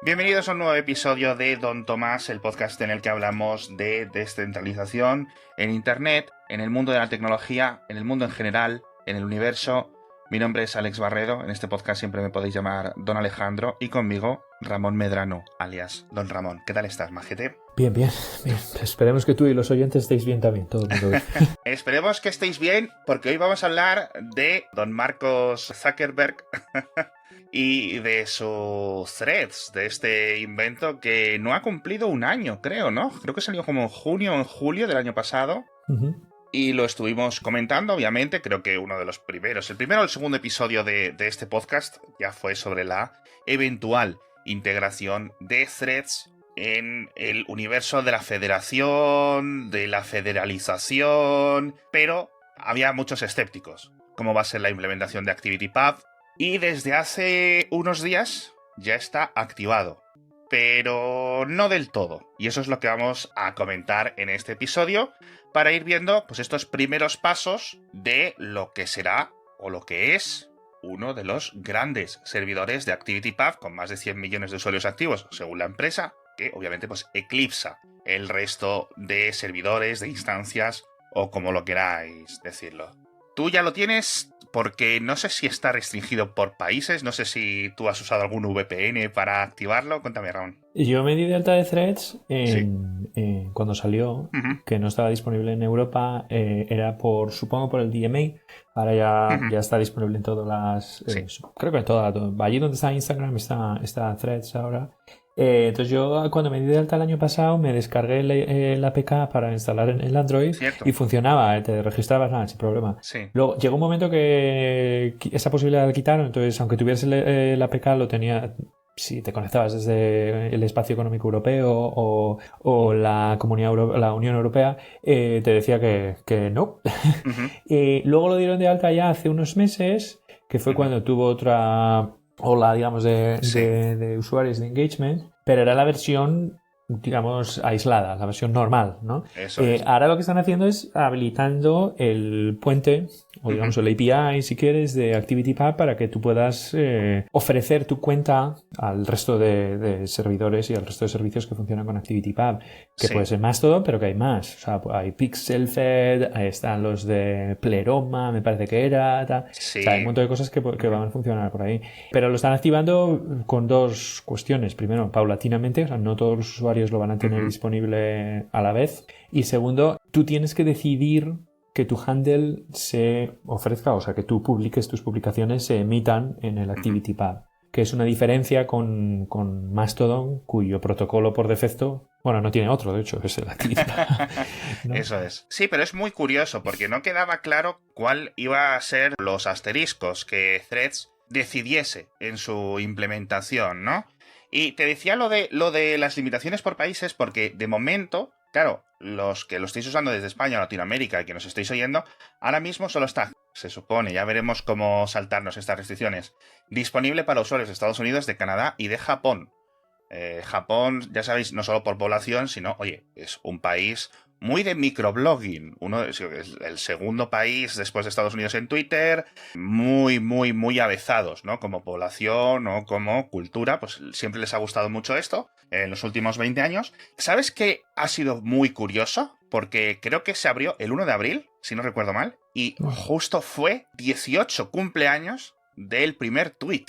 Bienvenidos a un nuevo episodio de Don Tomás, el podcast en el que hablamos de descentralización en Internet, en el mundo de la tecnología, en el mundo en general, en el universo. Mi nombre es Alex Barredo, en este podcast siempre me podéis llamar Don Alejandro, y conmigo Ramón Medrano, alias Don Ramón. ¿Qué tal estás, majete? Bien. Esperemos que tú y los oyentes estéis bien también, todo el mundo bien. Esperemos que estéis bien, porque hoy vamos a hablar de Don Marcos Zuckerberg y de sus Threads, de este invento que no ha cumplido un año, creo, ¿no? Creo que salió como en junio o en julio del año pasado. Uh-huh. Y lo estuvimos comentando, obviamente. Creo que uno de los primeros, el primero o el segundo episodio de este podcast ya fue sobre la eventual integración de Threads en el universo de la federación, de la federalización, pero había muchos escépticos. ¿Cómo va a ser la implementación de ActivityPub? Y desde hace unos días ya está activado, pero no del todo. Y eso es lo que vamos a comentar en este episodio para ir viendo pues estos primeros pasos de lo que será o lo que es uno de los grandes servidores de ActivityPub con más de 100 millones de usuarios activos, según la empresa, que obviamente pues eclipsa el resto de servidores, de instancias o como lo queráis decirlo. Tú ya lo tienes, porque no sé si está restringido por países, no sé si tú has usado algún VPN para activarlo. Cuéntame, Ramón. Yo me di de alta de Threads Sí. cuando salió, que no estaba disponible en Europa, era supongo por el DMA. Ahora ya está disponible en todas las... creo que en todas. Allí donde está Instagram está Threads ahora. Entonces yo cuando me di de alta el año pasado me descargué el APK para instalar en el Android. Cierto. Y funcionaba, te registrabas nada, sin problema. Sí. Luego llegó un momento que esa posibilidad la quitaron, entonces aunque tuvieras el APK lo tenía... Si te conectabas desde el Espacio Económico Europeo o la Unión Europea, te decía que no. Luego lo dieron de alta ya hace unos meses, que fue cuando tuvo otra ola, digamos, de usuarios de engagement, pero era la versión, digamos, aislada, la versión normal, ¿no? Eso es. Ahora lo que están haciendo es habilitando el puente, o digamos el API, si quieres, de ActivityPub para que tú puedas ofrecer tu cuenta al resto de servidores y al resto de servicios que funcionan con ActivityPub, que puede ser Mastodon, pero que hay más. O sea, hay PixelFed, ahí están los de Pleroma, me parece que era, tal. Sí. O sea, hay un montón de cosas que van a funcionar por ahí. Pero lo están activando con dos cuestiones. Primero, paulatinamente, o sea, no todos los usuarios lo van a tener disponible a la vez. Y segundo, tú tienes que decidir que tu handle se ofrezca, o sea, que tú publiques, tus publicaciones se emitan en el ActivityPub, que es una diferencia con Mastodon, cuyo protocolo por defecto, bueno, no tiene otro, de hecho, es el ActivityPub, ¿no? Eso es. Sí, pero es muy curioso porque no quedaba claro cuál iba a ser los asteriscos que Threads decidiese en su implementación, ¿no? Y te decía lo de las limitaciones por países porque de momento, claro, los que lo estáis usando desde España o Latinoamérica y que nos estáis oyendo, ahora mismo solo está, se supone, ya veremos cómo saltarnos estas restricciones, disponible para usuarios de Estados Unidos, de Canadá y de Japón. Japón, ya sabéis, no solo por población, sino, oye, es un país muy de microblogging. Es el segundo país después de Estados Unidos en Twitter, muy avezados, ¿no? Como población o como cultura, pues siempre les ha gustado mucho esto en los últimos 20 años. ¿Sabes qué ha sido muy curioso? Porque creo que se abrió el 1 de abril, si no recuerdo mal, y justo fue 18 cumpleaños del primer tweet.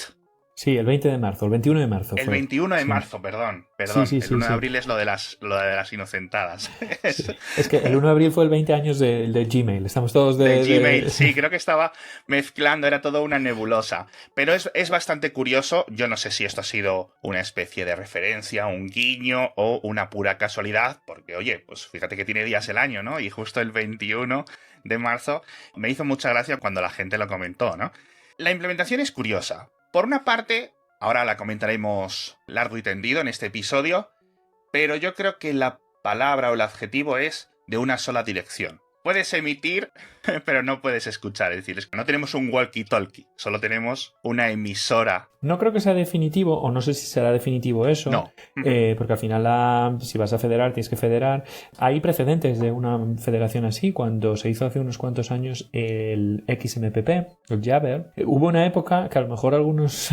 Sí, el 20 de marzo, el 21 de marzo. El fue. 21 de marzo, perdón. Sí, el 1 de abril es lo de las inocentadas. Sí. Es que el 1 de abril fue el 20 años de Gmail. Estamos todos de Gmail, sí, creo que estaba mezclando, era todo una nebulosa. Pero es bastante curioso. Yo no sé si esto ha sido una especie de referencia, un guiño o una pura casualidad, porque, oye, pues fíjate que tiene días el año, ¿no? Y justo el 21 de marzo me hizo mucha gracia cuando la gente lo comentó, ¿no? La implementación es curiosa. Por una parte, ahora la comentaremos largo y tendido en este episodio, pero yo creo que la palabra o el adjetivo es de una sola dirección. Puedes emitir pero no puedes escuchar. Es decir, es que no tenemos un walkie-talkie, solo tenemos una emisora. No creo que sea definitivo, o no sé si será definitivo eso, No. porque al final si vas a federar, tienes que federar. Hay precedentes de una federación así, cuando se hizo hace unos cuantos años el XMPP, el Jabber. Hubo una época, que a lo mejor algunos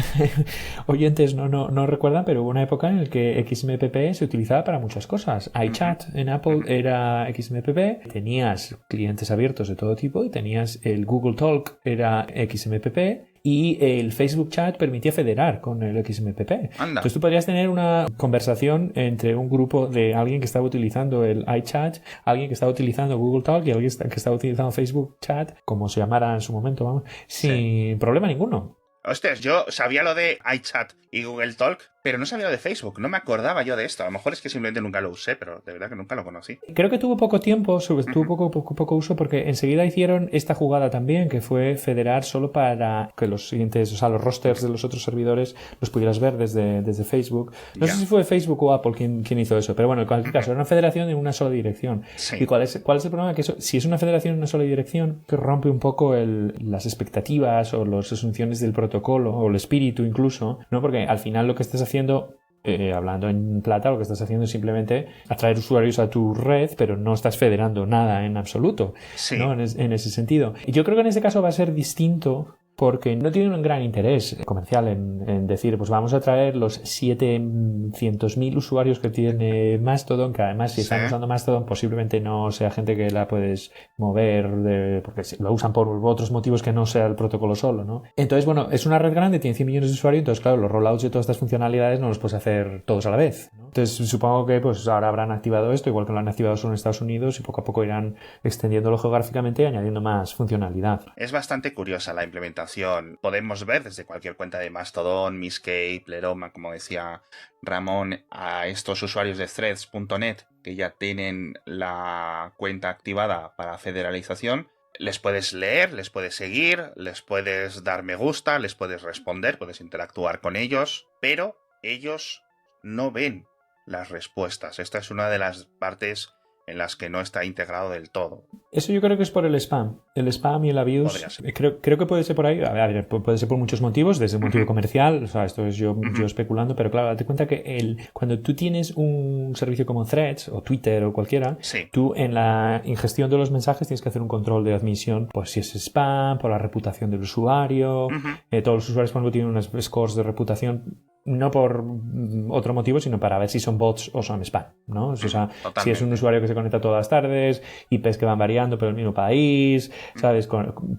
oyentes no recuerdan, pero hubo una época en la que XMPP se utilizaba para muchas cosas. iChat en Apple era XMPP, tenías clientes abiertos de todo tipo y tenías el Google Talk, era XMPP. Y el Facebook Chat permitía federar con el XMPP. Anda. Entonces tú podrías tener una conversación entre un grupo de alguien que estaba utilizando el iChat, alguien que estaba utilizando Google Talk y alguien que estaba utilizando Facebook Chat, como se llamara en su momento, vamos, sin problema ninguno. Hostias, yo sabía lo de iChat y Google Talk, pero no sabía lo de Facebook. No me acordaba yo de esto. A lo mejor es que simplemente nunca lo usé, pero de verdad que nunca lo conocí. Creo que tuvo poco tiempo, tuvo poco uso, porque enseguida hicieron esta jugada también, que fue federar solo para que los siguientes, o sea, los rosters de los otros servidores los pudieras ver desde Facebook. No sé si fue Facebook o Apple quien hizo eso, pero bueno, en cualquier caso, era una federación en una sola dirección. Sí. ¿Y cuál es el problema? Que eso, si es una federación en una sola dirección, que rompe un poco las expectativas o las asunciones del protocolo o el espíritu incluso, ¿no? Porque al final lo que estás haciendo, hablando en plata, lo que estás haciendo es simplemente atraer usuarios a tu red, pero no estás federando nada en absoluto, sí, ¿no? En ese sentido. Y yo creo que en este caso va a ser distinto porque no tienen un gran interés comercial en decir, pues vamos a traer los 700.000 usuarios que tiene Mastodon, que además si están usando Mastodon posiblemente no sea gente que la puedes mover porque lo usan por otros motivos que no sea el protocolo solo, ¿no? Entonces, bueno, es una red grande, tiene 100 millones de usuarios, entonces claro, los rollouts de todas estas funcionalidades no los puedes hacer todos a la vez, ¿no? Entonces supongo que pues ahora habrán activado esto, igual que lo han activado solo en Estados Unidos, y poco a poco irán extendiéndolo geográficamente y añadiendo más funcionalidad. Es bastante curiosa la implementación. Podemos ver desde cualquier cuenta de Mastodon, Miscape, Pleroma, como decía Ramón, a estos usuarios de threads.net que ya tienen la cuenta activada para federalización. Les puedes leer, les puedes seguir, les puedes dar me gusta, les puedes responder, puedes interactuar con ellos, pero ellos no ven las respuestas. Esta es una de las partes en las que no está integrado del todo. Eso yo creo que es por el spam. El spam y el abuse. Creo que puede ser por ahí. A ver, puede ser por muchos motivos, desde el motivo comercial. O sea, esto es yo especulando, pero claro, date cuenta que cuando tú tienes un servicio como Threads o Twitter o cualquiera, tú en la ingestión de los mensajes tienes que hacer un control de admisión por si es spam, por la reputación del usuario. Todos los usuarios, por ejemplo, tienen unos scores de reputación, no por otro motivo, sino para ver si son bots o son spam, ¿no? O sea, si es un usuario que se conecta todas las tardes, IPs que van variando pero el mismo país, ¿sabes?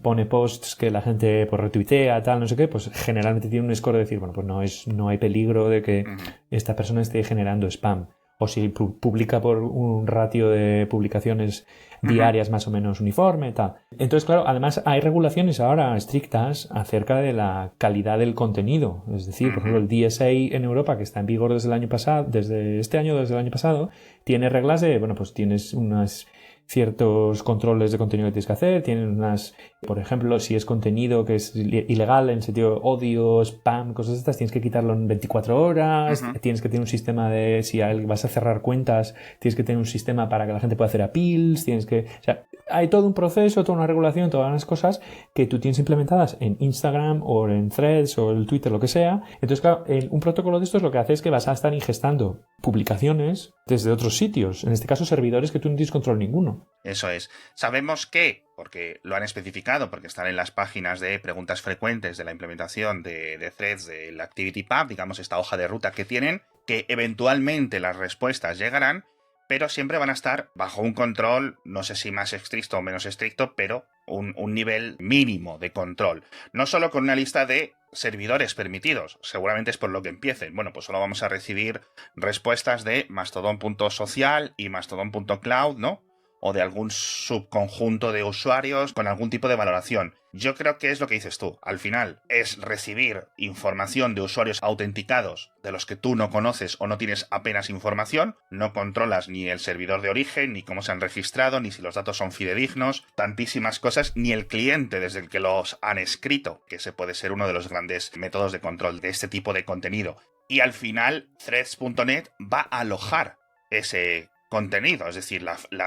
Pone posts que la gente pues retuitea, tal, no sé qué, pues generalmente tiene un score de decir, bueno, pues no hay peligro de que esta persona esté generando spam. O si publica por un ratio de publicaciones diarias más o menos uniforme, tal. Entonces, claro, además hay regulaciones ahora estrictas acerca de la calidad del contenido. Es decir, por ejemplo, el DSA en Europa, que está en vigor desde el año pasado, desde el año pasado, tiene reglas de, bueno, pues tienes unas ciertos controles de contenido que tienes que hacer, tienen unas, por ejemplo, si es contenido que es ilegal en sentido odio, spam, cosas estas, tienes que quitarlo en 24 horas, tienes que tener un sistema de, si vas a cerrar cuentas, tienes que tener un sistema para que la gente pueda hacer appeals, o sea, hay todo un proceso, toda una regulación, todas las cosas que tú tienes implementadas en Instagram o en Threads o en Twitter, lo que sea. Entonces, claro, un protocolo de estos lo que hace es que vas a estar ingestando publicaciones desde otros sitios, en este caso servidores que tú no tienes control ninguno. Eso es. Sabemos que, porque lo han especificado, porque están en las páginas de preguntas frecuentes de la implementación de Threads del ActivityPub, digamos esta hoja de ruta que tienen, que eventualmente las respuestas llegarán, pero siempre van a estar bajo un control, no sé si más estricto o menos estricto, pero un nivel mínimo de control. No solo con una lista de servidores permitidos, seguramente es por lo que empiecen. Bueno, pues solo vamos a recibir respuestas de mastodon.social y mastodon.cloud, ¿no? O de algún subconjunto de usuarios con algún tipo de valoración. Yo creo que es lo que dices tú. Al final es recibir información de usuarios autenticados de los que tú no conoces o no tienes apenas información, no controlas ni el servidor de origen, ni cómo se han registrado, ni si los datos son fidedignos, tantísimas cosas, ni el cliente desde el que los han escrito, que ese puede ser uno de los grandes métodos de control de este tipo de contenido. Y al final, threads.net va a alojar ese contenido. Es decir,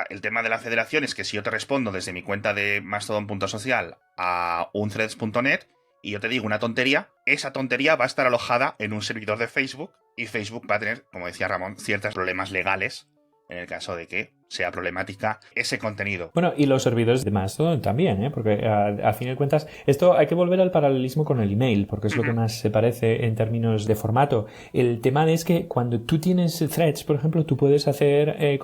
el tema de la federación es que si yo te respondo desde mi cuenta de mastodon.social a un threads.net y yo te digo una tontería, esa tontería va a estar alojada en un servidor de Facebook y Facebook va a tener, como decía Ramón, ciertos problemas legales en el caso de que sea problemática ese contenido. Bueno, y los servidores de Mastodon también, ¿eh? Porque a fin de cuentas, esto hay que volver al paralelismo con el email, porque es lo que más se parece en términos de formato. El tema es que cuando tú tienes threads, por ejemplo, tú puedes hacer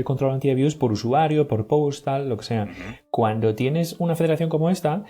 control anti-abuse por usuario, por post, tal, lo que sea. Cuando tienes una federación como esta,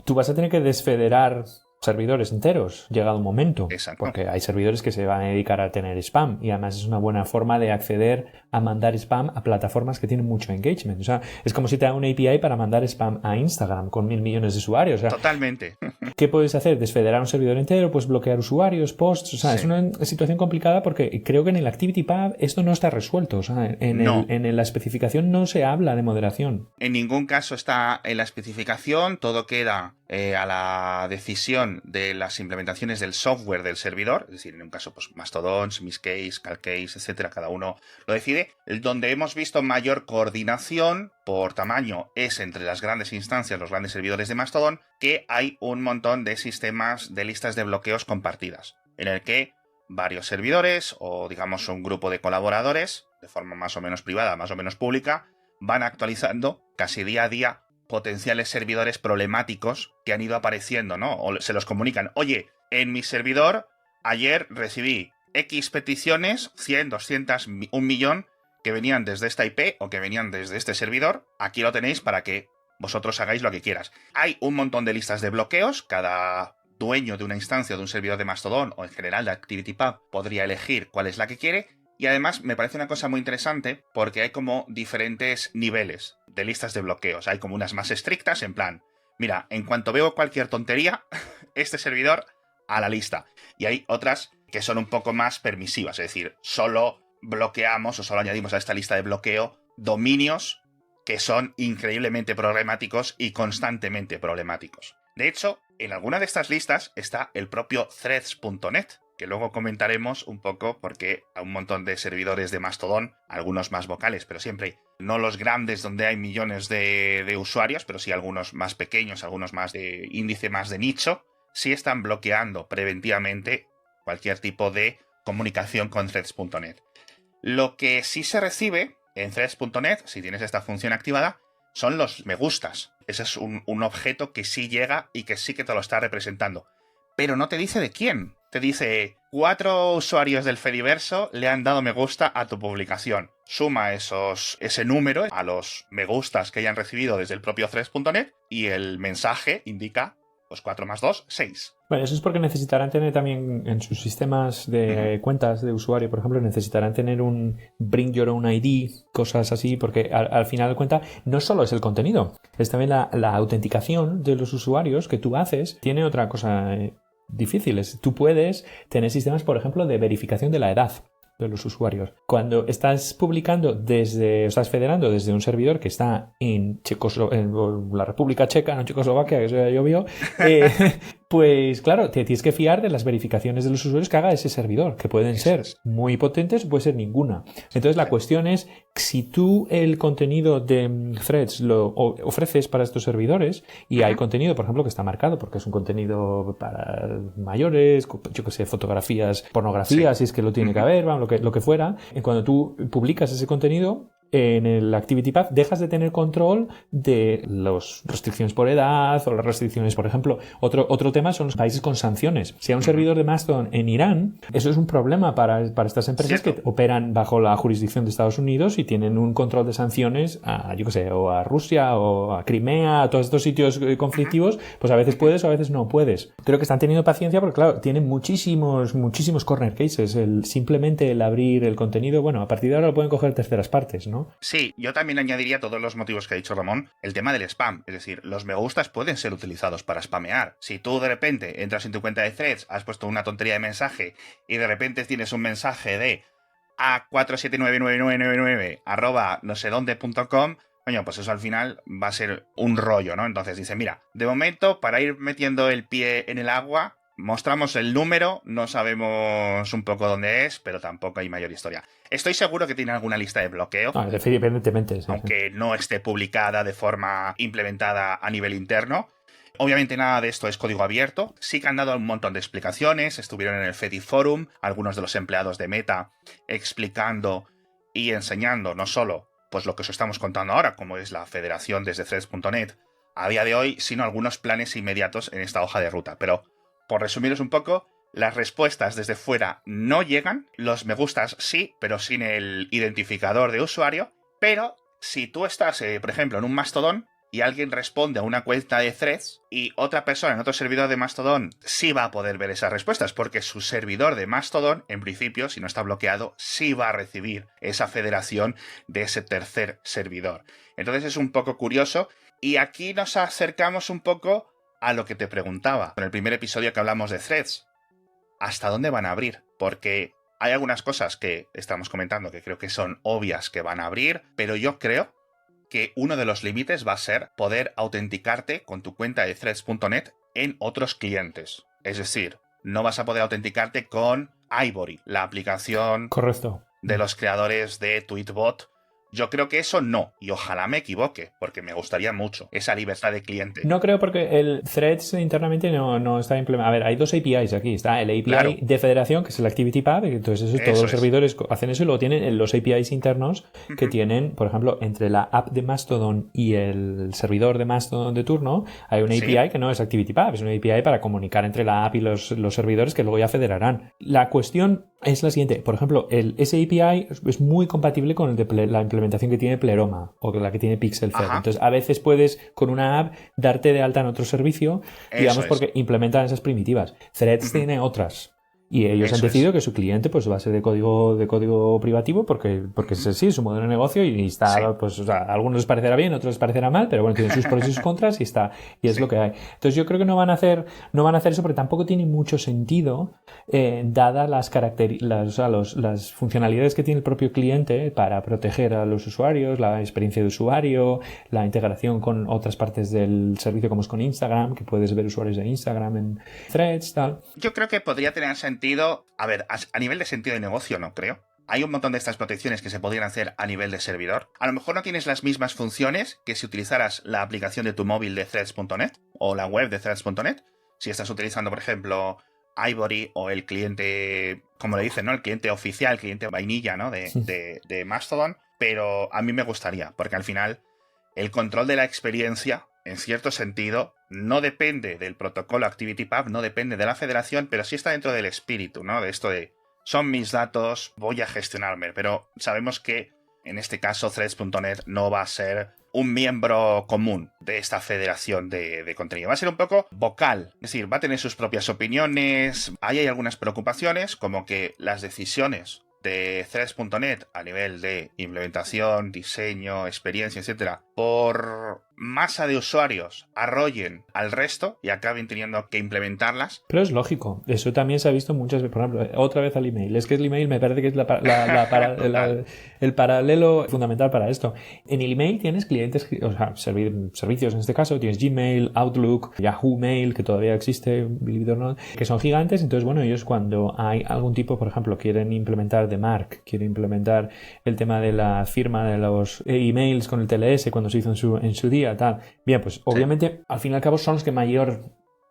tú vas a tener que desfederar servidores enteros, llegado un momento. Exacto. Porque hay servidores que se van a dedicar a tener spam y además es una buena forma de acceder a mandar spam a plataformas que tienen mucho engagement. O sea, es como si te da una API para mandar spam a Instagram con 1.000 millones de usuarios. O sea, totalmente. ¿Qué puedes hacer? Desfederar un servidor entero, pues bloquear usuarios, posts. O sea, Sí. es una situación complicada porque creo que en el ActivityPub esto no está resuelto. O sea, en la especificación no se habla de moderación. En ningún caso está en la especificación, todo queda a la decisión de las implementaciones del software del servidor, es decir, en un caso pues Mastodon, Smithcase, Calcase, etcétera, cada uno lo decide. Donde hemos visto mayor coordinación por tamaño es entre las grandes instancias, los grandes servidores de Mastodon, que hay un montón de sistemas de listas de bloqueos compartidas, en el que varios servidores o digamos un grupo de colaboradores, de forma más o menos privada, más o menos pública, van actualizando casi día a día potenciales servidores problemáticos que han ido apareciendo, ¿no? O se los comunican. Oye, en mi servidor ayer recibí X peticiones, 100, 200, 1.000.000, que venían desde esta IP o que venían desde este servidor. Aquí lo tenéis para que vosotros hagáis lo que quieras. Hay un montón de listas de bloqueos. Cada dueño de una instancia de un servidor de Mastodon o en general de ActivityPub podría elegir cuál es la que quiere. Y además me parece una cosa muy interesante porque hay como diferentes niveles de listas de bloqueos. Hay como unas más estrictas en plan, mira, en cuanto veo cualquier tontería, este servidor a la lista. Y hay otras que son un poco más permisivas, es decir, solo bloqueamos o solo añadimos a esta lista de bloqueo dominios que son increíblemente problemáticos y constantemente problemáticos. De hecho, en alguna de estas listas está el propio threads.net, que luego comentaremos un poco porque a un montón de servidores de Mastodon, algunos más vocales, pero siempre no los grandes donde hay millones de usuarios, pero sí algunos más pequeños, algunos más de índice más de nicho, sí están bloqueando preventivamente cualquier tipo de comunicación con threads.net. Lo que sí se recibe en threads.net, si tienes esta función activada, son los me gustas. Ese es un objeto que sí llega y que sí que te lo está representando. Pero no te dice de quién. Te dice, 4 usuarios del Fediverso le han dado me gusta a tu publicación. Suma ese número a los me gustas que hayan recibido desde el propio threads.net y el mensaje indica, pues 4 más 2, 6. Bueno, eso es porque necesitarán tener también en sus sistemas de cuentas de usuario, por ejemplo, necesitarán tener un Bring Your Own ID, cosas así, porque al final de cuentas no solo es el contenido, es también la autenticación de los usuarios que tú haces. Tiene otra cosa difícil. Tú puedes tener sistemas, por ejemplo, de verificación de la edad de los usuarios. Cuando estás publicando estás federando desde un servidor que está en la República Checa, no Checoslovaquia, que eso ya llovió, pues claro, te tienes que fiar de las verificaciones de los usuarios que haga ese servidor, que pueden ser muy potentes o puede ser ninguna. Entonces la cuestión es, si tú el contenido de Threads lo ofreces para estos servidores y hay contenido, por ejemplo, que está marcado porque es un contenido para mayores, yo que sé, fotografías, pornografía, si es que lo tiene que haber, lo que fuera, y cuando tú publicas ese contenido en el ActivityPub dejas de tener control de las restricciones por edad o las restricciones, por ejemplo, otro tema son los países con sanciones. Si hay un servidor de Mastodon en Irán, eso es un problema para estas empresas que operan bajo la jurisdicción de Estados Unidos y tienen un control de sanciones a, yo que sé, o a Rusia o a Crimea, a todos estos sitios conflictivos, pues a veces puedes o a veces no puedes. Creo que están teniendo paciencia porque, claro, tienen muchísimos corner cases. Simplemente el abrir el contenido, bueno, a partir de ahora lo pueden coger terceras partes, ¿no? Sí, yo también añadiría todos los motivos que ha dicho Ramón, el tema del spam, es decir, los me gustas pueden ser utilizados para spamear. Si tú de repente entras en tu cuenta de Threads, has puesto una tontería de mensaje y de repente tienes un mensaje de a4799999 no sé dónde.com, coño, pues eso al final va a ser un rollo, ¿no? Entonces dice, mira, de momento, para ir metiendo el pie en el agua, mostramos el número, no sabemos un poco dónde es, pero tampoco hay mayor historia. Estoy seguro que tiene alguna lista de bloqueo, evidentemente, sí, aunque no esté publicada de forma implementada a nivel interno. Obviamente nada de esto es código abierto. Sí que han dado un montón de explicaciones, estuvieron en el Fedi Forum, algunos de los empleados de Meta explicando y enseñando no solo pues lo que os estamos contando ahora, como es la federación desde threads.net a día de hoy, sino algunos planes inmediatos en esta hoja de ruta. Pero, por resumiros un poco, las respuestas desde fuera no llegan, los me gustas sí, pero sin el identificador de usuario. Pero si tú estás, por ejemplo, en un Mastodon y alguien responde a una cuenta de Threads y otra persona en otro servidor de Mastodon sí va a poder ver esas respuestas, porque su servidor de Mastodon, en principio, si no está bloqueado, sí va a recibir esa federación de ese tercer servidor. Entonces es un poco curioso, y aquí nos acercamos un poco a lo que te preguntaba en el primer episodio que hablamos de Threads. ¿Hasta dónde van a abrir? Porque hay algunas cosas que estamos comentando que creo que son obvias que van a abrir, pero yo creo que uno de los límites va a ser poder autenticarte con tu cuenta de threads.net en otros clientes. Es decir, no vas a poder autenticarte con Ivory, la aplicación correcto de los creadores de Tweetbot. Yo creo que eso no, y ojalá me equivoque, porque me gustaría mucho esa libertad de cliente. No creo, porque el Threads internamente no está implementado. A ver, hay dos APIs aquí. Está el API de federación, que es el ActivityPub, y entonces todos los servidores hacen eso, y luego tienen los APIs internos que tienen, por ejemplo, entre la app de Mastodon y el servidor de Mastodon de turno, hay un API que no es ActivityPub, es un API para comunicar entre la app y los servidores que luego ya federarán. La cuestión es la siguiente. Por ejemplo, ese API es muy compatible con el de la implementación que tiene Pleroma o la que tiene PixelFed. Entonces, a veces puedes, con una app, darte de alta en otro servicio, digamos, porque implementan esas primitivas. Threads tiene otras. Y ellos han decidido que su cliente pues va a ser de código privativo porque sí, es su modelo de negocio y está, pues, o sea, a algunos les parecerá bien, a otros les parecerá mal, pero bueno, tienen sus pros y sus contras y es lo que hay. Entonces yo creo que no van a hacer eso, porque tampoco tiene mucho sentido, dadas las funcionalidades que tiene el propio cliente para proteger a los usuarios, la experiencia de usuario, la integración con otras partes del servicio, como es con Instagram, que puedes ver usuarios de Instagram en Threads, tal. Yo creo que podría tener sentido. A ver, a nivel de sentido de negocio no creo. Hay un montón de estas protecciones que se podrían hacer a nivel de servidor. A lo mejor no tienes las mismas funciones que si utilizaras la aplicación de tu móvil de threads.net o la web de threads.net. Si estás utilizando, por ejemplo, Ivory o el cliente, como le dicen, ¿no? El cliente oficial, el cliente vainilla, ¿no? de Mastodon. Pero a mí me gustaría, porque al final el control de la experiencia, en cierto sentido, no depende del protocolo ActivityPub, no depende de la federación, pero sí está dentro del espíritu, ¿no? De esto de, son mis datos, voy a gestionarme. Pero sabemos que, en este caso, Threads.net no va a ser un miembro común de esta federación de contenido. Va a ser un poco vocal, es decir, va a tener sus propias opiniones. Ahí hay algunas preocupaciones, como que las decisiones de Threads.net a nivel de implementación, diseño, experiencia, etcétera, por masa de usuarios arrollen al resto y acaben teniendo que implementarlas. Pero es lógico, eso también se ha visto muchas veces. Por ejemplo, otra vez al email. Es que el email me parece que es el paralelo fundamental para esto. En el email tienes clientes, o sea, servicios en este caso, tienes Gmail, Outlook, Yahoo Mail, que todavía existe, believe it or not, que son gigantes. Entonces, bueno, ellos cuando hay algún tipo, por ejemplo, quieren implementar de Mark, quieren implementar el tema de la firma de los emails con el TLS cuando se hizo en su día, tal. Bien, pues obviamente al fin y al cabo son los que mayor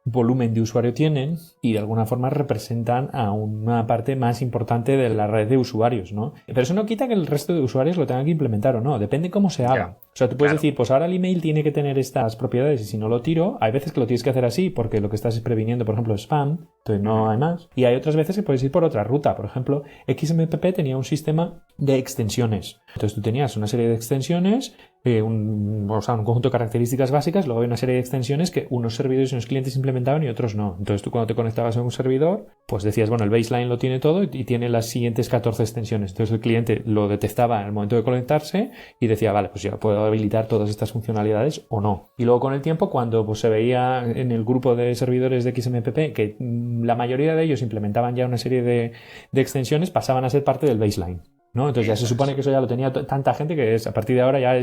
volumen de usuario tienen y de alguna forma representan a una parte más importante de la red de usuarios, ¿no? Pero eso no quita que el resto de usuarios lo tengan que implementar o no, depende cómo se haga. O sea, tú puedes decir, pues ahora el email tiene que tener estas propiedades y si no lo tiro, hay veces que lo tienes que hacer así porque lo que estás es previniendo, por ejemplo, spam, entonces no hay más. Y hay otras veces que puedes ir por otra ruta. Por ejemplo, XMPP tenía un sistema de extensiones. Entonces tú tenías una serie de extensiones, un conjunto de características básicas, luego hay una serie de extensiones que unos servidores y unos clientes implementaban y otros no. Entonces tú cuando te conectabas a un servidor, pues decías, bueno, el baseline lo tiene todo y tiene las siguientes 14 extensiones. Entonces el cliente lo detectaba en el momento de conectarse y decía, vale, pues ya puedo habilitar todas estas funcionalidades o no. Y luego con el tiempo, cuando pues, se veía en el grupo de servidores de XMPP que la mayoría de ellos implementaban ya una serie de extensiones, pasaban a ser parte del baseline, ¿no? Entonces ya se supone que eso ya lo tenía tanta gente que a partir de ahora ya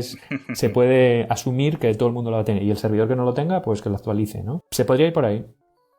se puede asumir que todo el mundo lo va a tener y el servidor que no lo tenga, pues que lo actualice, ¿no? Se podría ir por ahí.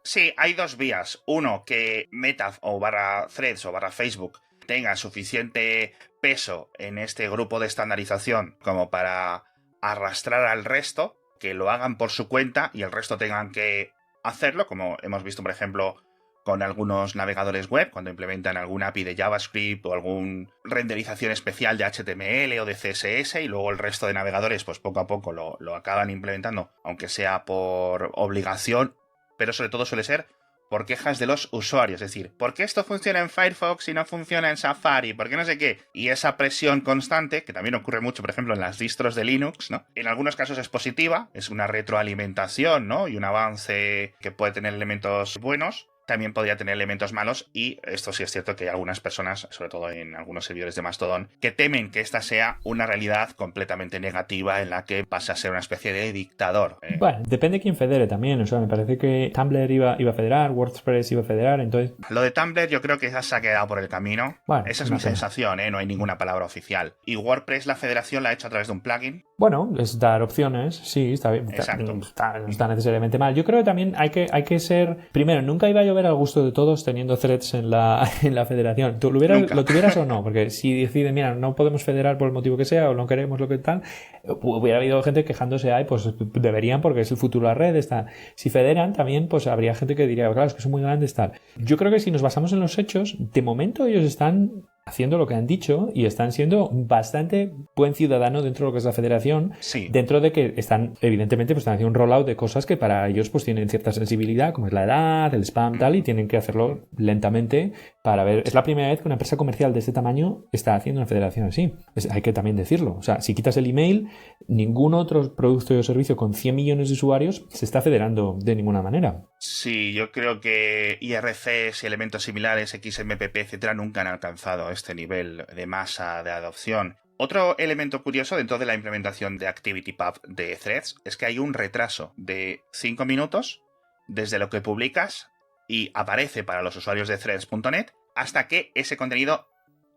Sí, hay dos vías. Uno, que Meta o barra Threads o barra Facebook tenga suficiente peso en este grupo de estandarización como para arrastrar al resto, que lo hagan por su cuenta y el resto tengan que hacerlo, como hemos visto, por ejemplo, con algunos navegadores web, cuando implementan alguna API de JavaScript o alguna renderización especial de HTML o de CSS, y luego el resto de navegadores, pues poco a poco lo acaban implementando, aunque sea por obligación, pero sobre todo suele ser por quejas de los usuarios. Es decir, ¿por qué esto funciona en Firefox y no funciona en Safari? ¿Por qué no sé qué? Y esa presión constante, que también ocurre mucho, por ejemplo, en las distros de Linux, ¿no? En algunos casos es positiva, es una retroalimentación, ¿no? Y un avance que puede tener elementos buenos. También podría tener elementos malos, y esto sí es cierto que hay algunas personas, sobre todo en algunos servidores de Mastodon, que temen que esta sea una realidad completamente negativa en la que pasa a ser una especie de dictador. Bueno, depende de quién federe también. O sea, me parece que Tumblr iba a federar, WordPress iba a federar, entonces... Lo de Tumblr yo creo que ya se ha quedado por el camino. Bueno, esa es mi sensación, no hay ninguna palabra oficial. Y WordPress, la federación la ha hecho a través de un plugin. Bueno, es dar opciones, sí, está bien. Exacto. No está necesariamente mal. Yo creo que también hay que ser... Primero, nunca iba a llover al gusto de todos teniendo threads en la federación. ¿Tú lo tuvieras o no? Porque si deciden, mira, no podemos federar por el motivo que sea o no queremos lo que tal, hubiera habido gente quejándose, pues deberían porque es el futuro de la red. Está. Si federan también, pues habría gente que diría, claro, es que son muy grandes, tal. Yo creo que si nos basamos en los hechos, de momento ellos están haciendo lo que han dicho y están siendo bastante buen ciudadano dentro de lo que es la federación, sí. Dentro de que están, evidentemente, pues están haciendo un rollout de cosas que para ellos pues tienen cierta sensibilidad, como es la edad, el spam, tal, y tienen que hacerlo lentamente para ver. Es la primera vez que una empresa comercial de este tamaño está haciendo una federación así. Hay que también decirlo. O sea, si quitas el email, ningún otro producto o servicio con 100 millones de usuarios se está federando de ninguna manera. Sí, yo creo que IRCs y elementos similares, XMPP, etcétera, nunca han alcanzado este nivel de masa de adopción. Otro elemento curioso dentro de la implementación de ActivityPub de Threads es que hay un retraso de 5 minutos desde lo que publicas y aparece para los usuarios de threads.net hasta que ese contenido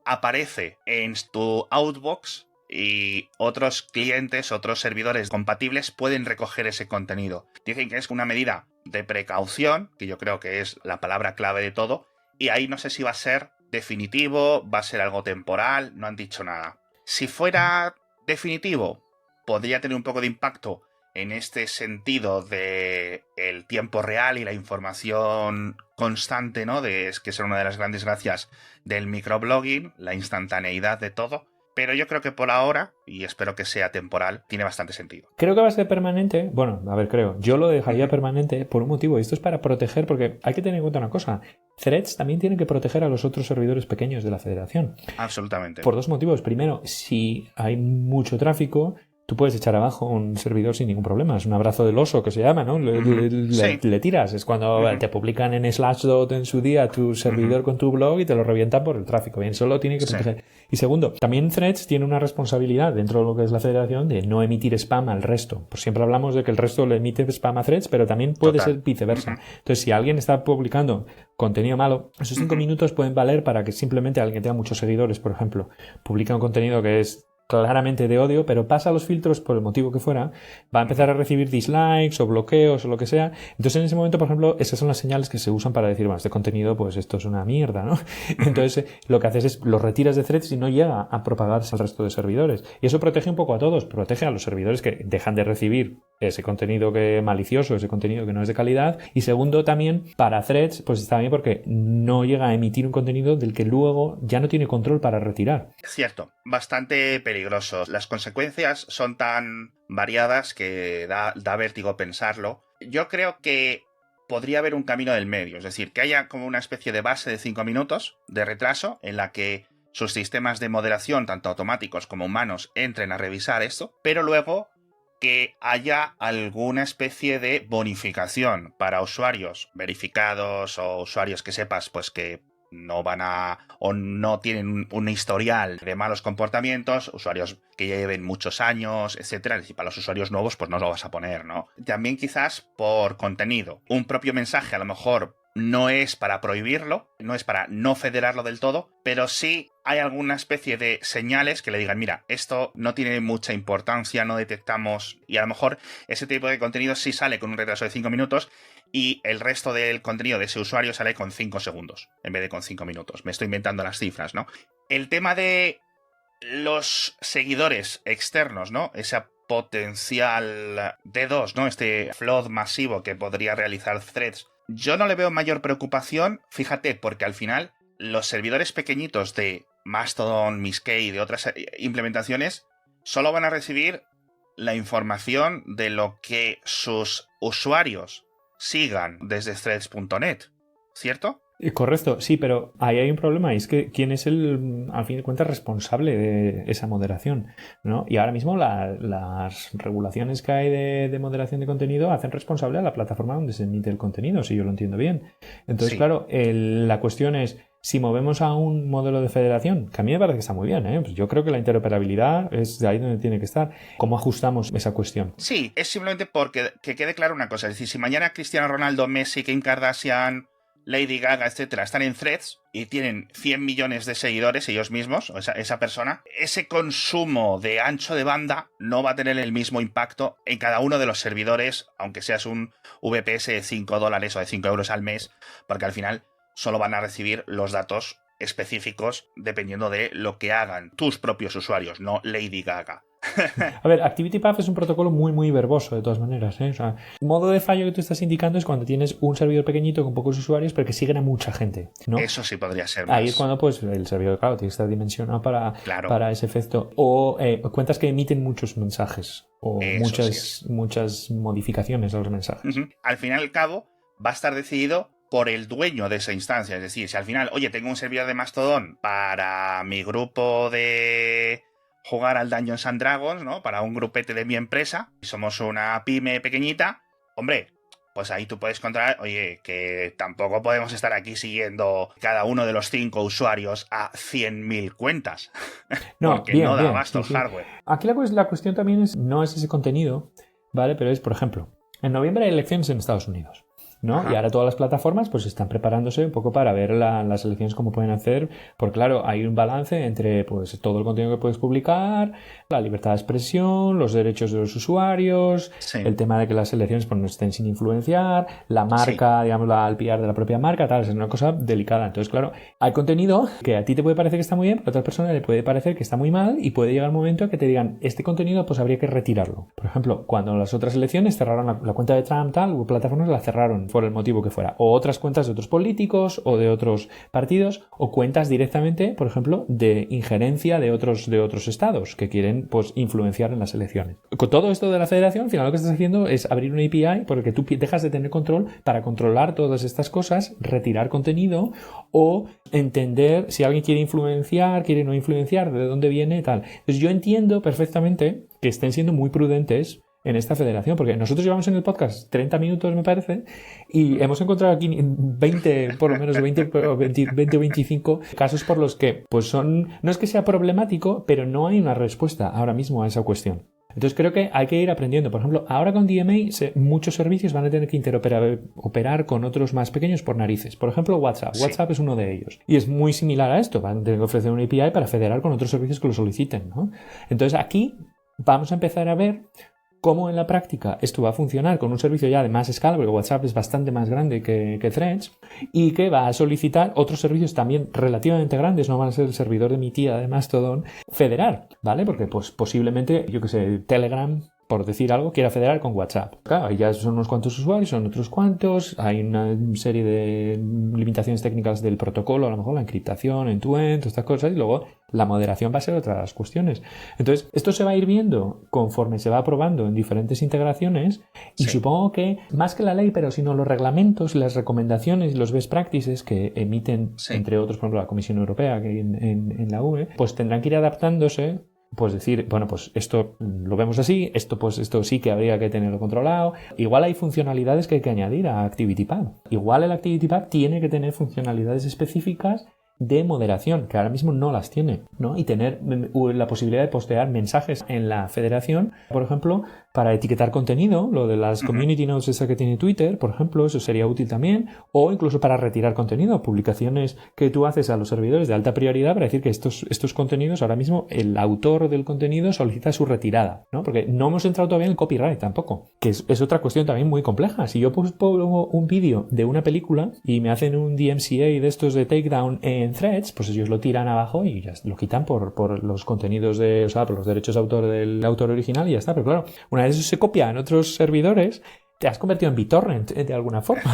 aparece en tu Outbox y otros clientes, otros servidores compatibles pueden recoger ese contenido. Dicen que es una medida de precaución, que yo creo que es la palabra clave de todo, y ahí no sé si va a ser definitivo, va a ser algo temporal, no han dicho nada. Si fuera definitivo, podría tener un poco de impacto en este sentido de el tiempo real y la información constante, ¿no? Es que es una de las grandes gracias del microblogging, la instantaneidad de todo. Pero yo creo que por ahora, y espero que sea temporal, tiene bastante sentido. Creo que va a ser permanente. Bueno, a ver, creo. Yo lo dejaría permanente por un motivo. Esto es para proteger, porque hay que tener en cuenta una cosa. Threads también tienen que proteger a los otros servidores pequeños de la federación. Absolutamente. Por dos motivos. Primero, si hay mucho tráfico, tú puedes echar abajo un servidor sin ningún problema. Es un abrazo del oso que se llama, ¿no? Le tiras. Es cuando te publican en Slashdot en su día tu servidor con tu blog y te lo revientan por el tráfico. Bien, solo tiene que proteger. Y segundo, también Threads tiene una responsabilidad dentro de lo que es la federación de no emitir spam al resto. Pues siempre hablamos de que el resto le emite spam a Threads, pero también puede ser viceversa. Entonces, si alguien está publicando contenido malo, esos 5 minutos pueden valer para que simplemente alguien que tenga muchos seguidores, por ejemplo, publica un contenido que es claramente de odio, pero pasa los filtros por el motivo que fuera, va a empezar a recibir dislikes o bloqueos o lo que sea. Entonces en ese momento, por ejemplo, esas son las señales que se usan para decir, bueno, este contenido, pues esto es una mierda, ¿no? Entonces lo que haces es lo retiras de Threads y no llega a propagarse al resto de servidores. Y eso protege un poco a todos, protege a los servidores que dejan de recibir ese contenido que malicioso, ese contenido que no es de calidad. Y segundo, también para Threads, pues está bien porque no llega a emitir un contenido del que luego ya no tiene control para retirar. Cierto, bastante peligrosos. Las consecuencias son tan variadas que da vértigo pensarlo. Yo creo que podría haber un camino del medio, es decir, que haya como una especie de base de 5 minutos de retraso en la que sus sistemas de moderación, tanto automáticos como humanos, entren a revisar esto, pero luego que haya alguna especie de bonificación para usuarios verificados o usuarios que sepas pues que no van a o no tienen un historial de malos comportamientos, usuarios que lleven muchos años, etcétera. Es decir, para los usuarios nuevos pues no lo vas a poner, ¿no? También quizás por contenido. Un propio mensaje a lo mejor no es para prohibirlo, no es para no federarlo del todo, pero sí hay alguna especie de señales que le digan, mira, esto no tiene mucha importancia, no detectamos, y a lo mejor ese tipo de contenido sí sale con un retraso de 5 minutos y el resto del contenido de ese usuario sale con 5 segundos en vez de con 5 minutos. Me estoy inventando las cifras, ¿no? El tema de los seguidores externos, ¿no? Esa potencial D2, ¿no? Este flood masivo que podría realizar Threads. Yo no le veo mayor preocupación, fíjate, porque al final los servidores pequeñitos de Mastodon, Miscay y de otras implementaciones solo van a recibir la información de lo que sus usuarios sigan desde threads.net, ¿cierto? Correcto, sí, pero ahí hay un problema y es que quién es el, al fin de cuentas, responsable de esa moderación, ¿no? Y ahora mismo las regulaciones que hay de moderación de contenido hacen responsable a la plataforma donde se emite el contenido, si yo lo entiendo bien. Entonces, Sí. claro, la cuestión es, si movemos a un modelo de federación, que a mí me parece que está muy bien, ¿eh? Pues yo creo que la interoperabilidad es de ahí donde tiene que estar. ¿Cómo ajustamos esa cuestión? Sí, es simplemente porque que quede claro una cosa, es decir, si mañana Cristiano Ronaldo, Messi, Kim Kardashian, Lady Gaga, etcétera, están en Threads y tienen 100 millones de seguidores ellos mismos, o esa persona, ese consumo de ancho de banda no va a tener el mismo impacto en cada uno de los servidores, aunque seas un VPS de $5 o de 5 euros al mes, porque al final solo van a recibir los datos específicos dependiendo de lo que hagan tus propios usuarios, no Lady Gaga. A ver, ActivityPath es un protocolo muy, muy verboso, de todas maneras, ¿eh? O sea, modo de fallo que tú estás indicando es cuando tienes un servidor pequeñito con pocos usuarios, pero que siguen a mucha gente, ¿no? Eso sí podría ser más. Ahí es cuando, pues, el servidor, claro, tiene que estar dimensionado Claro. para ese efecto. O cuentas que emiten muchos mensajes o Eso sí muchas modificaciones a los mensajes. Al fin y al cabo, va a estar decidido por el dueño de esa instancia. Es decir, si al final, oye, tengo un servidor de Mastodon para mi grupo de jugar al Dungeons and Dragons, ¿no? Para un grupete de mi empresa, y somos una pyme pequeñita, hombre, pues ahí tú puedes controlar, oye, que tampoco podemos estar aquí siguiendo cada uno de los 5 usuarios a 100.000 cuentas. No, porque bien, no da bien, abasto sí, el sí. hardware. Aquí la cuestión también no es ese contenido, ¿vale? Pero es, por ejemplo, en noviembre hay elecciones en Estados Unidos, ¿no? Ajá. Y ahora todas las plataformas pues están preparándose un poco para ver las elecciones cómo pueden hacer, porque claro, hay un balance entre pues todo el contenido que puedes publicar, la libertad de expresión, los derechos de los usuarios, Sí. el tema de que las elecciones pues no estén sin influenciar, la marca, digamos, el PR de la propia marca, tal, es una cosa delicada. Entonces, claro, hay contenido que a ti te puede parecer que está muy bien, pero a otra persona le puede parecer que está muy mal y puede llegar un momento que te digan, este contenido pues habría que retirarlo. Por ejemplo, cuando las otras elecciones cerraron la cuenta de Trump, tal, hubo plataformas la cerraron por el motivo que fuera, o otras cuentas de otros políticos o de otros partidos, o cuentas directamente, por ejemplo, de injerencia de otros estados que quieren pues influenciar en las elecciones. Con todo esto de la federación, al final lo que estás haciendo es abrir una API porque tú dejas de tener control para controlar todas estas cosas, retirar contenido o entender si alguien quiere influenciar, quiere no influenciar, de dónde viene, tal. Entonces yo entiendo perfectamente que estén siendo muy prudentes en esta federación, porque nosotros llevamos en el podcast 30 minutos, me parece, y hemos encontrado aquí 20, por lo menos 20 o 25 casos por los que, pues no es que sea problemático, pero no hay una respuesta ahora mismo a esa cuestión. Entonces creo que hay que ir aprendiendo. Por ejemplo, ahora con DMA muchos servicios van a tener que interoperar con otros más pequeños por narices. Por ejemplo, WhatsApp. Sí. WhatsApp es uno de ellos. Y es muy similar a esto. Van a tener que ofrecer una API para federar con otros servicios que lo soliciten, ¿no? Entonces aquí vamos a empezar a ver cómo en la práctica esto va a funcionar con un servicio ya de más escala, porque WhatsApp es bastante más grande que Threads, y que va a solicitar otros servicios también relativamente grandes, no van a ser el servidor de mi tía de Mastodon, federar, ¿vale? Porque pues posiblemente, yo que sé, Telegram, por decir algo, quiera federar con WhatsApp. Claro, ya son unos cuantos usuarios, son otros cuantos, hay una serie de limitaciones técnicas del protocolo, a lo mejor la encriptación, end-to-end, todas estas cosas, y luego la moderación va a ser otra de las cuestiones. Entonces, esto se va a ir viendo conforme se va aprobando en diferentes integraciones, y Sí. supongo que, más que la ley, pero sino los reglamentos y las recomendaciones y los best practices que emiten, Sí. entre otros, por ejemplo, la Comisión Europea que en la UE, pues tendrán que ir adaptándose. Pues decir, bueno, pues esto lo vemos así, esto sí que habría que tenerlo controlado. Igual hay funcionalidades que hay que añadir a ActivityPub. Igual el ActivityPub tiene que tener funcionalidades específicas de moderación, que ahora mismo no las tiene, ¿no? Y tener la posibilidad de postear mensajes en la federación, por ejemplo, para etiquetar contenido, lo de las community notes esa que tiene Twitter, por ejemplo, eso sería útil también, o incluso para retirar contenido, publicaciones que tú haces a los servidores de alta prioridad para decir que estos contenidos, ahora mismo el autor del contenido solicita su retirada, ¿no? Porque no hemos entrado todavía en el copyright tampoco, que es otra cuestión también muy compleja. Si yo pongo un vídeo de una película y me hacen un DMCA de estos de takedown en Threads, pues ellos lo tiran abajo y ya lo quitan por los contenidos por los derechos de autor del autor original y ya está. Pero claro, una vez eso se copia en otros servidores, te has convertido en BitTorrent de alguna forma.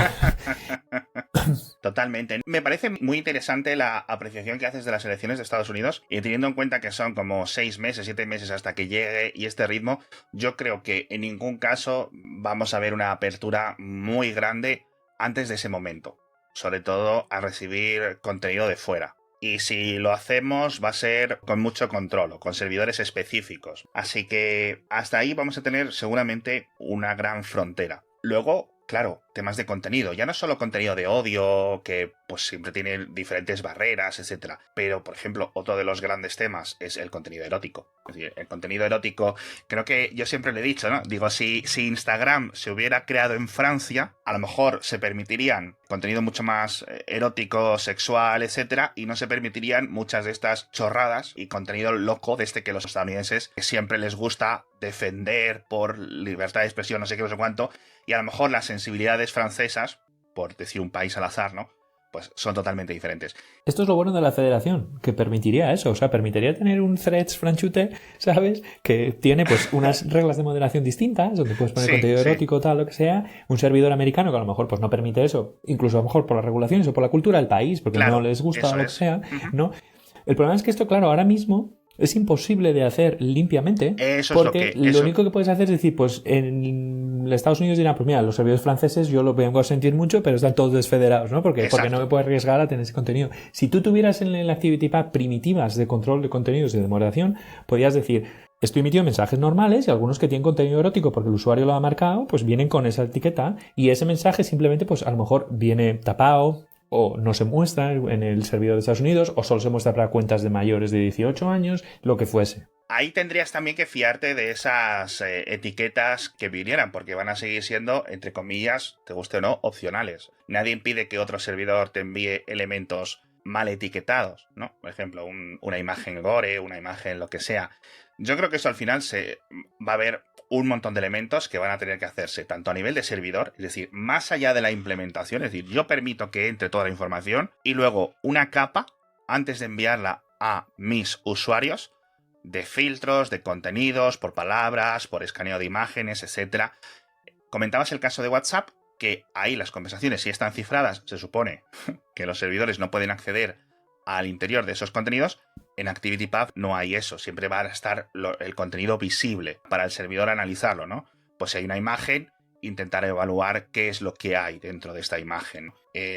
Totalmente. Me parece muy interesante la apreciación que haces de las elecciones de Estados Unidos y teniendo en cuenta que son como 6 meses, 7 meses hasta que llegue y este ritmo, yo creo que en ningún caso vamos a ver una apertura muy grande antes de ese momento. Sobre todo a recibir contenido de fuera. Y si lo hacemos va a ser con mucho control o con servidores específicos. Así que hasta ahí vamos a tener seguramente una gran frontera. Luego, claro, temas de contenido. Ya no solo contenido de odio, que pues siempre tiene diferentes barreras, etc. Pero, por ejemplo, otro de los grandes temas es el contenido erótico. Es decir, el contenido erótico, creo que yo siempre le he dicho, ¿no? Digo, si Instagram se hubiera creado en Francia, a lo mejor se permitirían contenido mucho más erótico, sexual, etc. Y no se permitirían muchas de estas chorradas y contenido loco de que los estadounidenses siempre les gusta defender por libertad de expresión, no sé qué, no sé cuánto. Y a lo mejor las sensibilidades francesas, por decir un país al azar, ¿no? Pues son totalmente diferentes. Esto es lo bueno de la federación, que permitiría eso, o sea, permitiría tener un Threads franchute, ¿sabes? Que tiene pues unas reglas de moderación distintas, donde puedes poner contenido erótico, tal, lo que sea, un servidor americano que a lo mejor pues no permite eso, incluso a lo mejor por las regulaciones o por la cultura del país, porque no les gusta o lo que sea, ¿no? El problema es que esto, claro, ahora mismo es imposible de hacer limpiamente, eso porque es lo único que puedes hacer es decir, pues en Estados Unidos dirán, pues mira, los servidores franceses yo lo vengo a sentir mucho, pero están todos desfederados, ¿no? Porque no me puedo arriesgar a tener ese contenido. Si tú tuvieras en el ActivityPub primitivas de control de contenidos y de moderación, podrías decir, estoy emitiendo mensajes normales y algunos que tienen contenido erótico porque el usuario lo ha marcado, pues vienen con esa etiqueta y ese mensaje simplemente, pues a lo mejor viene tapado, o no se muestra en el servidor de Estados Unidos, o solo se muestra para cuentas de mayores de 18 años, lo que fuese. Ahí tendrías también que fiarte de esas etiquetas que vinieran, porque van a seguir siendo, entre comillas, te guste o no, opcionales. Nadie impide que otro servidor te envíe elementos mal etiquetados, ¿no? Por ejemplo, una imagen gore, una imagen lo que sea. Yo creo que eso al final va a haber un montón de elementos que van a tener que hacerse tanto a nivel de servidor, es decir, más allá de la implementación, es decir, yo permito que entre toda la información y luego una capa antes de enviarla a mis usuarios de filtros, de contenidos, por palabras, por escaneo de imágenes, etc. Comentabas el caso de WhatsApp, que ahí las conversaciones, si están cifradas, se supone que los servidores no pueden acceder al interior de esos contenidos. En ActivityPub no hay eso, siempre va a estar el contenido visible para el servidor analizarlo, ¿no? Pues si hay una imagen, intentar evaluar qué es lo que hay dentro de esta imagen.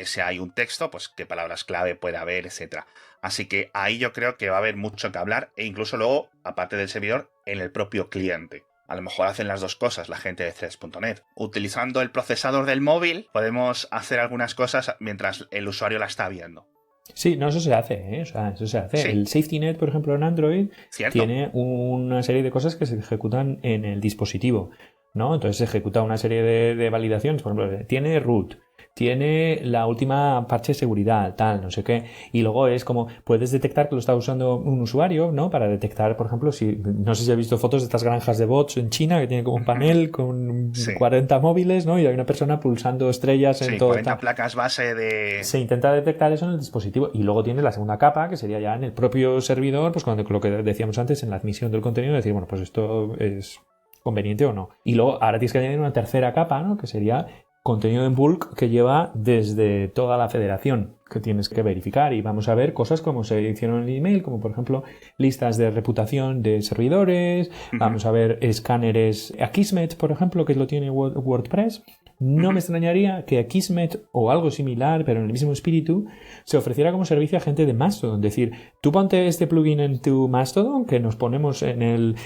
Si hay un texto, pues qué palabras clave puede haber, etc. Así que ahí yo creo que va a haber mucho que hablar e incluso luego, aparte del servidor, en el propio cliente. A lo mejor hacen las dos cosas la gente de Threads.net. Utilizando el procesador del móvil podemos hacer algunas cosas mientras el usuario la está viendo. Sí, no, eso se hace, ¿eh? O sea, eso se hace. Sí. El SafetyNet, por ejemplo, en Android, tiene una serie de cosas que se ejecutan en el dispositivo, ¿no? Entonces se ejecuta una serie de validaciones, por ejemplo, tiene root, tiene la última parche de seguridad, tal, no sé qué, y luego es como, puedes detectar que lo está usando un usuario, ¿no? Para detectar, por ejemplo, no sé si has visto fotos de estas granjas de bots en China, que tienen como un panel con 40 móviles, ¿no? Y hay una persona pulsando estrellas en todo. 40 placas base de... Se intenta detectar eso en el dispositivo, y luego tiene la segunda capa, que sería ya en el propio servidor, pues cuando lo que decíamos antes, en la admisión del contenido, decir, bueno, pues esto es conveniente o no. Y luego ahora tienes que añadir una tercera capa, ¿no? Que sería contenido en bulk que lleva desde toda la federación que tienes que verificar, y vamos a ver cosas como se hicieron en el email, como por ejemplo listas de reputación de servidores, vamos a ver escáneres Akismet, por ejemplo, que lo tiene WordPress, no me extrañaría que Akismet o algo similar, pero en el mismo espíritu, se ofreciera como servicio a gente de Mastodon. Es decir, tú ponte este plugin en tu Mastodon, que nos ponemos en el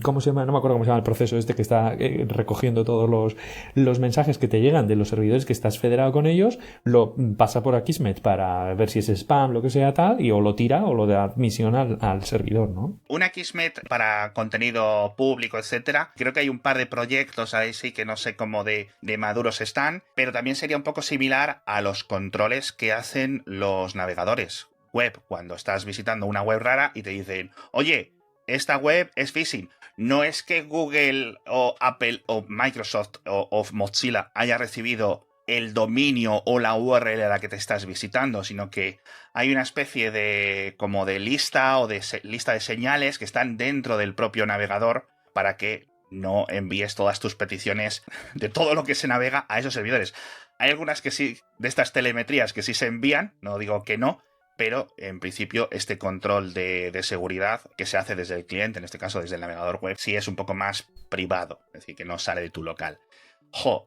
¿cómo se llama? No me acuerdo cómo se llama el proceso este que está recogiendo todos los mensajes que te llegan de los servidores que estás federado con ellos, lo pasa por Akismet para ver si es spam, lo que sea tal, y o lo tira o lo da admisión al servidor, ¿no? Una Akismet para contenido público, etcétera. Creo que hay un par de proyectos ahí sí que no sé cómo de maduros están, pero también sería un poco similar a los controles que hacen los navegadores web cuando estás visitando una web rara y te dicen, oye, esta web es phishing. No es que Google o Apple o Microsoft o Mozilla haya recibido el dominio o la URL a la que te estás visitando, sino que hay una especie de como de lista o de lista de señales que están dentro del propio navegador para que no envíes todas tus peticiones de todo lo que se navega a esos servidores. Hay algunas que sí, de estas telemetrías que sí se envían, no digo que no, pero en principio este control de seguridad que se hace desde el cliente, en este caso desde el navegador web, sí es un poco más privado, es decir, que no sale de tu local.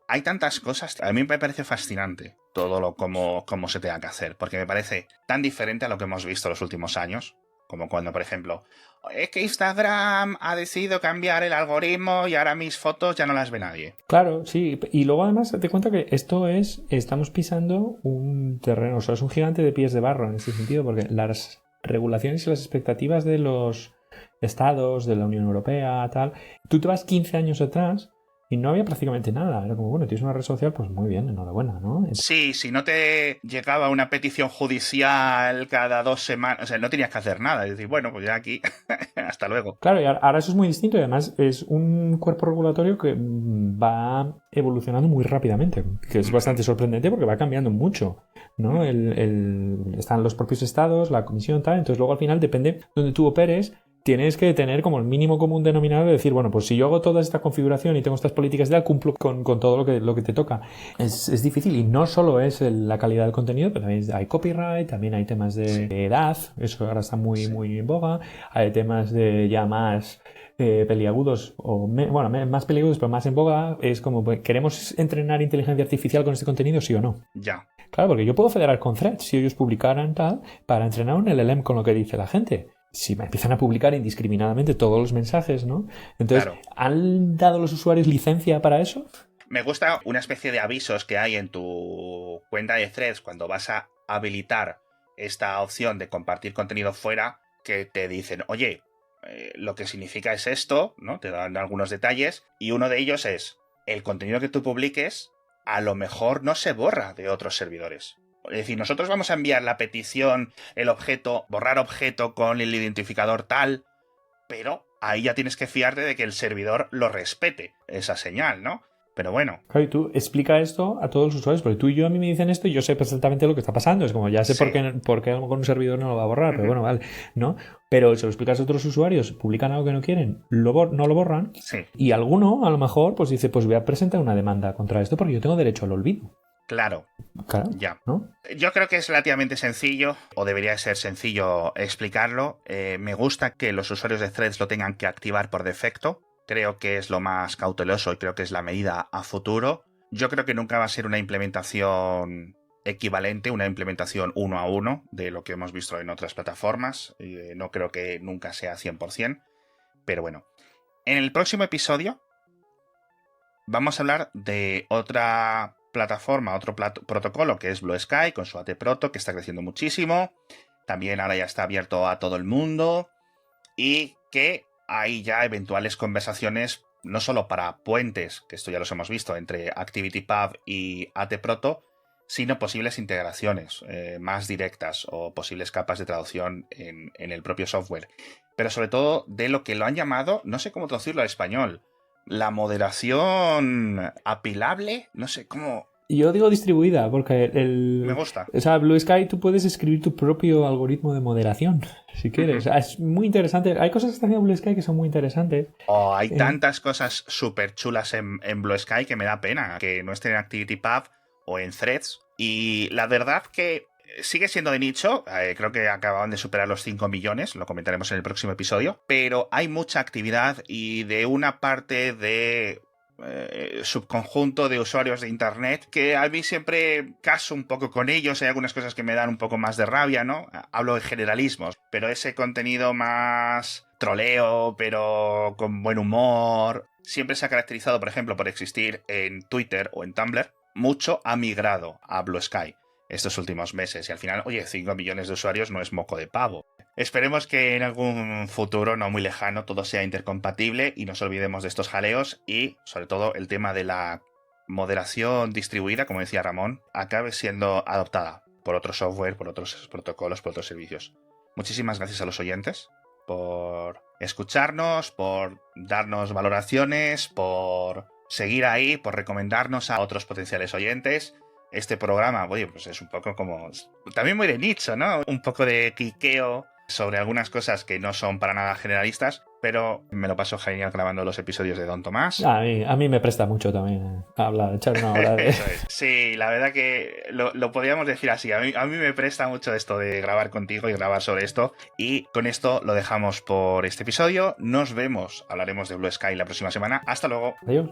Hay tantas cosas. A mí me parece fascinante todo lo como se tenga que hacer, porque me parece tan diferente a lo que hemos visto los últimos años, como cuando, por ejemplo, es que Instagram ha decidido cambiar el algoritmo y ahora mis fotos ya no las ve nadie. Claro, sí. Y luego además te cuenta que estamos pisando un terreno, o sea, es un gigante de pies de barro en ese sentido, porque las regulaciones y las expectativas de los estados, de la Unión Europea, tal, tú te vas 15 años atrás y no había prácticamente nada. Era como, bueno, tienes una red social, pues muy bien, enhorabuena, ¿no? Sí, si no te llegaba una petición judicial cada 2 semanas, o sea, no tenías que hacer nada. Es decir, bueno, pues ya aquí, hasta luego. Claro, y ahora eso es muy distinto y además es un cuerpo regulatorio que va evolucionando muy rápidamente, que es bastante sorprendente porque va cambiando mucho, ¿no? Están los propios estados, la comisión, tal, entonces luego al final depende donde tú operes. Tienes que tener como el mínimo común denominador de decir, bueno, pues si yo hago toda esta configuración y tengo estas políticas de cumplo con todo lo que te toca. Es difícil y no solo es la calidad del contenido, pero también hay copyright, también hay temas de edad, eso ahora está muy en boga, hay temas de ya más peliagudos, más peliagudos, pero más en boga, es como, ¿queremos entrenar inteligencia artificial con este contenido, sí o no? Ya. Claro, porque yo puedo federar con Threads si ellos publicaran tal, para entrenar un LLM con lo que dice la gente. Si me empiezan a publicar indiscriminadamente todos los mensajes, ¿no? Entonces, claro. ¿han dado los usuarios licencia para eso? Me gusta una especie de avisos que hay en tu cuenta de Threads cuando vas a habilitar esta opción de compartir contenido fuera, que te dicen, oye, lo que significa es esto, ¿no? Te dan algunos detalles y uno de ellos es, el contenido que tú publiques a lo mejor no se borra de otros servidores. Es decir, nosotros vamos a enviar la petición, el objeto, borrar objeto con el identificador tal, pero ahí ya tienes que fiarte de que el servidor lo respete, esa señal, ¿no? Pero bueno. Claro, y tú explica esto a todos los usuarios, porque tú y yo a mí me dicen esto y yo sé perfectamente lo que está pasando. Es como, ya sé por qué a lo mejor un servidor no lo va a borrar, pero bueno, vale, ¿no? Pero si lo explicas a otros usuarios, publican algo que no quieren, no lo borran, y alguno a lo mejor pues dice, pues voy a presentar una demanda contra esto porque yo tengo derecho al olvido. Claro, ya. ¿No? Yo creo que es relativamente sencillo, o debería ser sencillo explicarlo. Me gusta que los usuarios de Threads lo tengan que activar por defecto. Creo que es lo más cauteloso y creo que es la medida a futuro. Yo creo que nunca va a ser una implementación equivalente, una implementación 1 a 1 de lo que hemos visto en otras plataformas. No creo que nunca sea 100%. Pero bueno, en el próximo episodio vamos a hablar de otra plataforma, otro protocolo que es Blue Sky con su AT-Proto, que está creciendo muchísimo. También ahora ya está abierto a todo el mundo y que hay ya eventuales conversaciones no solo para puentes, que esto ya los hemos visto, entre ActivityPub y AT-Proto, sino posibles integraciones más directas o posibles capas de traducción en el propio software. Pero sobre todo de lo que lo han llamado, no sé cómo traducirlo al español, la moderación apilable, no sé cómo. Yo digo distribuida, porque Me gusta. O sea, Blue Sky tú puedes escribir tu propio algoritmo de moderación, si quieres. O sea, es muy interesante. Hay cosas que están en Blue Sky que son muy interesantes. Hay tantas cosas súper chulas en Blue Sky que me da pena que no estén en ActivityPub o en Threads. Y la verdad que sigue siendo de nicho, creo que acababan de superar los 5 millones, lo comentaremos en el próximo episodio, pero hay mucha actividad y de una parte de subconjunto de usuarios de internet que a mí siempre caso un poco con ellos. Hay algunas cosas que me dan un poco más de rabia, ¿no? Hablo de generalismos, pero ese contenido más troleo, pero con buen humor, siempre se ha caracterizado, por ejemplo, por existir en Twitter o en Tumblr. Mucho ha migrado a Blue Sky estos últimos meses y al final, oye, 5 millones de usuarios no es moco de pavo. Esperemos que en algún futuro no muy lejano todo sea intercompatible y nos olvidemos de estos jaleos y, sobre todo, el tema de la moderación distribuida, como decía Ramón, acabe siendo adoptada por otro software, por otros protocolos, por otros servicios. Muchísimas gracias a los oyentes por escucharnos, por darnos valoraciones, por seguir ahí, por recomendarnos a otros potenciales oyentes. Este programa, oye, pues es un poco como... también muy de nicho, ¿no? Un poco de quiqueo sobre algunas cosas que no son para nada generalistas, pero me lo paso genial grabando los episodios de Don Tomás. A mí me presta mucho también hablar, echar una hora de... Eso es. Sí, la verdad que lo podríamos decir así. A mí me presta mucho esto de grabar contigo y grabar sobre esto. Y con esto lo dejamos por este episodio. Nos vemos, hablaremos de Blue Sky la próxima semana. Hasta luego. Adiós.